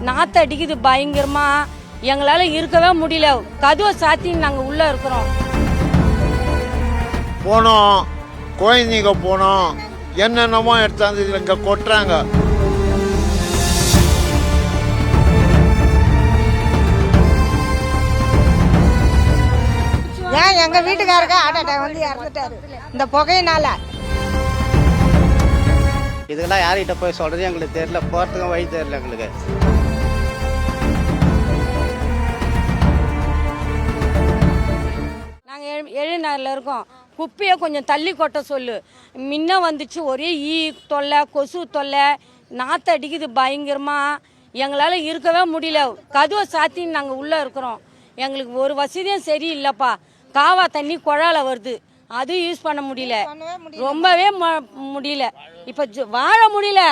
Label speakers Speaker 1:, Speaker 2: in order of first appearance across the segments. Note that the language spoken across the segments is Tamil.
Speaker 1: நாற்று அடிக்குது பயங்கரமா. எங்களால இருக்கவே முடியல. கதவை சாத்தி நாங்க உள்ள இருக்கிறோம்.
Speaker 2: போனோம், குழந்தைங்க போனோம், என்னென்னமோ எடுத்தாந்து இங்க கொட்டுறாங்க.
Speaker 3: ஏன் எங்க வீட்டுக்காரங்க ஹார்ட் அட்டாக் வந்து இறந்துட்டாரு இந்த புகையினால.
Speaker 4: இதுக்கெல்லாம் யார்கிட்ட போய் சொல்றது எங்களுக்கு தெரியல, போறதுக்கும் வழி தெரியல எங்களுக்கு.
Speaker 1: நாங்க எழுநர்ல இருக்கோம். குப்பையை கொஞ்சம் தள்ளி கொட்ட சொல்லு. முன்ன வந்துச்சு ஒரே ஈ தொல்லை, கொசு தொல்லை, நாற்று அடிக்குது பயங்கரமா. எங்களால இருக்கவே முடியல. கதவை சாத்தி நாங்க உள்ள இருக்கிறோம். எங்களுக்கு ஒரு வசதியும் சரியில்லைப்பா. காவா தண்ணி குழால வருது, அதுவும் யூஸ் பண்ண முடியல. ரொம்பவே முடியல. இப்ப வாழ முடியல.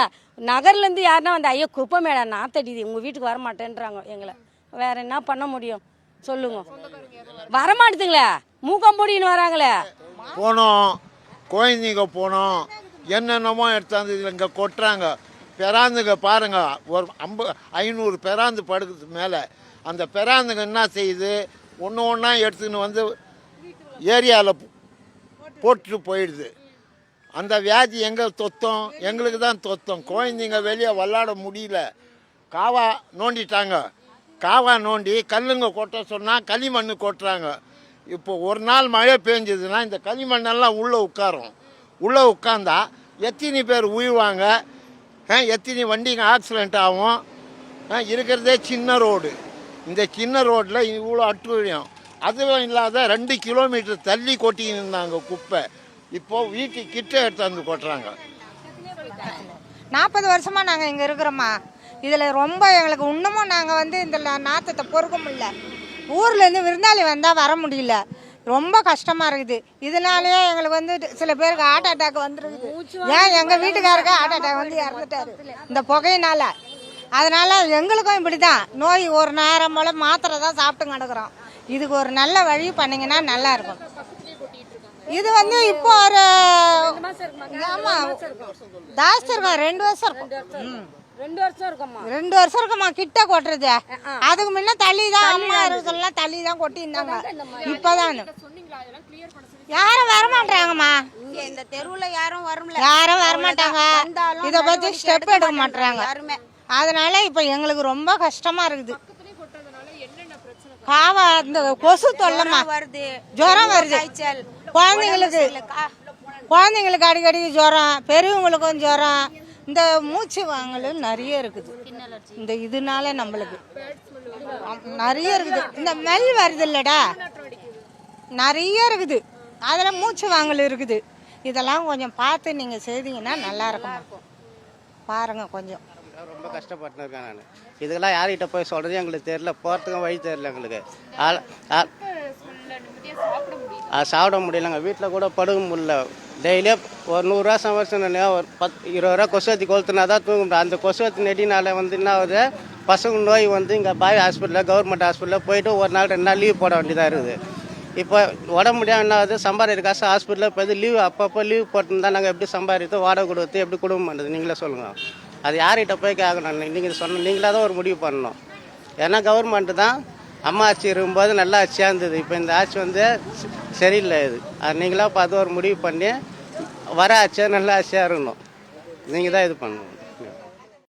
Speaker 1: நகர்ல இருந்து யாருன்னா வந்து ஐயோ குப்பை மேடா நாத்தடிது, உங்க வீட்டுக்கு வர மாட்டேன்றாங்க. எங்களை வேற என்ன பண்ண முடியும் சொல்லுங்க? வரமாட்டுதுங்களே, மூக்கம் போடின்னு வராங்களே.
Speaker 2: போனோம், குழந்தைங்க போனோம், என்னென்னமோ எடுத்தாந்து இங்க கொட்டுறாங்க. பெராந்துங்க பாருங்க, ஒரு 500 பெராந்து படுக்குது மேலே. அந்த பெராந்துங்க என்ன செய்யுது, ஒன்று ஒன்றா எடுத்துன்னு வந்து ஏரியாவில் போட்டுட்டு போயிடுது. அந்த வியாதி எங்கே தொத்தம்? எங்களுக்கு தான் தொத்தம். குழந்தைங்க வெளியே விளாட முடியல. காவா நோண்டிட்டாங்க. காவா நோண்டி கல்லுங்க கொட்ட சொன்னால் களிமண் கொட்டுறாங்க. இப்போ ஒரு நாள் மழை பெஞ்சதுன்னா இந்த களிமண்ணெல்லாம் உள்ளே உட்காரும். உள்ளே உட்காந்தா எத்தனை பேர் உயிர்வாங்க, எத்தனை வண்டிங்க ஆக்சிடெண்ட் ஆகும். இருக்கிறதே சின்ன ரோடு. இந்த சின்ன ரோட்டில் இவ்வளோ அட்டுழியம். அதுவும் இல்லாத 2 கிலோமீட்டர் தள்ளி கொட்டின்னு இருந்தாங்க குப்பை. இப்போது வீட்டுக்கு கிட்ட எடுத்தாந்து கொட்டுறாங்க.
Speaker 3: 40 வருஷமா நாங்கள் இங்கே இருக்கிறோம்மா. இதில் ரொம்ப எங்களுக்கு இன்னமும் நாங்கள் வந்து இந்த நாற்றத்தை பொறுக்க முடியல. ஊர்லேருந்து விருந்தாளி வந்தால் வர முடியல. ரொம்ப கஷ்டமாக இருக்குது. இதனாலேயே எங்களுக்கு வந்து சில பேருக்கு ஹார்ட் அட்டாக் வந்துருக்குது. ஏன் எங்கள் வீட்டுக்காரங்க ஹார்ட் அட்டாக் வந்து இறந்துட்டாரு இந்த புகையினால. அதனால எங்களுக்கும் இப்படி தான் நோய். ஒரு நேரம் போல் மாத்திரை தான் சாப்பிட்டு கிடக்குறோம். இதுக்கு ஒரு நல்ல வழி பண்ணிங்கன்னா நல்லா இருக்கும். இது வந்து இப்போ ஒரு ஆமாம் ஜாஸ்தி இருக்கும். 2 வருஷம் இருக்கும். 2 வருஷம் இருக்குமா கிட்ட கொட்டுறது. அதுக்கு முன்ன தள்ளி தான் அம்மா சொல்லலாம், தள்ளி தான் கொட்டிருந்தாங்க. இப்போதான் யாரும் வரமாட்டாங்கம்மா.
Speaker 5: இந்த தெருவுல யாரும்
Speaker 3: வரமாட்டாங்க. இதை பத்தி ஸ்டெப் எடுக்க மாட்டாங்க. அதனால இப்ப எங்களுக்கு ரொம்ப கஷ்டமா இருக்குது. காவா இந்த கொசு தொல்லமா வருது, ஜுரம் வருது. குழந்தைங்களுக்கு அடிக்கடி ஜுரம், பெரியவங்களுக்கும் ஜுரம். இந்த மூச்சு வாங்கலும் நிறைய இருக்குது. இந்த இதனால நம்மளுக்கு நிறைய இருக்குது. இந்த மெல் வருது இல்லடா, நிறைய இருக்குது. அதில் மூச்சு வாங்கல் இருக்குது. இதெல்லாம் கொஞ்சம் பார்த்து நீங்கள் செய்தீங்கன்னா நல்லா இருக்கும். பாருங்க கொஞ்சம்.
Speaker 4: ரொம்ப கஷ்டப்பட்டு இருக்கேன் நான். இதுக்கெல்லாம் யார்கிட்ட போய் சொல்றது எங்களுக்கு தெரியல, போகிறதுக்கும் வழி தெரியல எங்களுக்கு. சாப்பிட முடியலங்க, வீட்டில் கூட படுக்க முடியல. டெய்லியே ஒரு 100 ரூபா சம்பாரிச்சோன்னே ஒரு 20 ரூபா கொசுவத்தி கொளுத்துனா தான் தூங்க முடியும். அந்த கொசுவத்தி நெடினால வந்து என்ன ஆகுது, பசங்க நோய் வந்து இங்கே பாய் ஹாஸ்பிட்டலில், கவர்மெண்ட் ஹாஸ்பிட்டலில் போயிட்டு ஒரு நாள் 2 நாள் லீவ் போட வேண்டியதாக இருக்குது. இப்போ உடம்பு முடியாமல் என்ன ஆகுது, சம்பாதிக்கிற காசு ஹாஸ்பிட்டலில் போய் லீவ் அப்பப்போ லீவ் போட்டுருந்தா நாங்கள் எப்படி சம்பாதித்து வாடகை கொடுத்து எப்படி குடும்பம் பண்ணுறது நீங்களே சொல்லுங்கள். அது யார்கிட்ட போய் கேட்கணும்? நீங்களாக தான் ஒரு முடிவு பண்ணணும். ஏன்னா கவர்மெண்ட்டு தான் அம்மா ஆட்சி இருக்கும்போது நல்லா ஆட்சியாக இருந்தது. இப்போ இந்த ஆட்சி வந்து சரியில்லை. அது நீங்களாக பார்த்து ஒரு முடிவு பண்ணி வர ஆட்சியாக நல்ல ஆட்சியாக இருக்கணும். நீங்கள் தான் இது பண்ணணும்.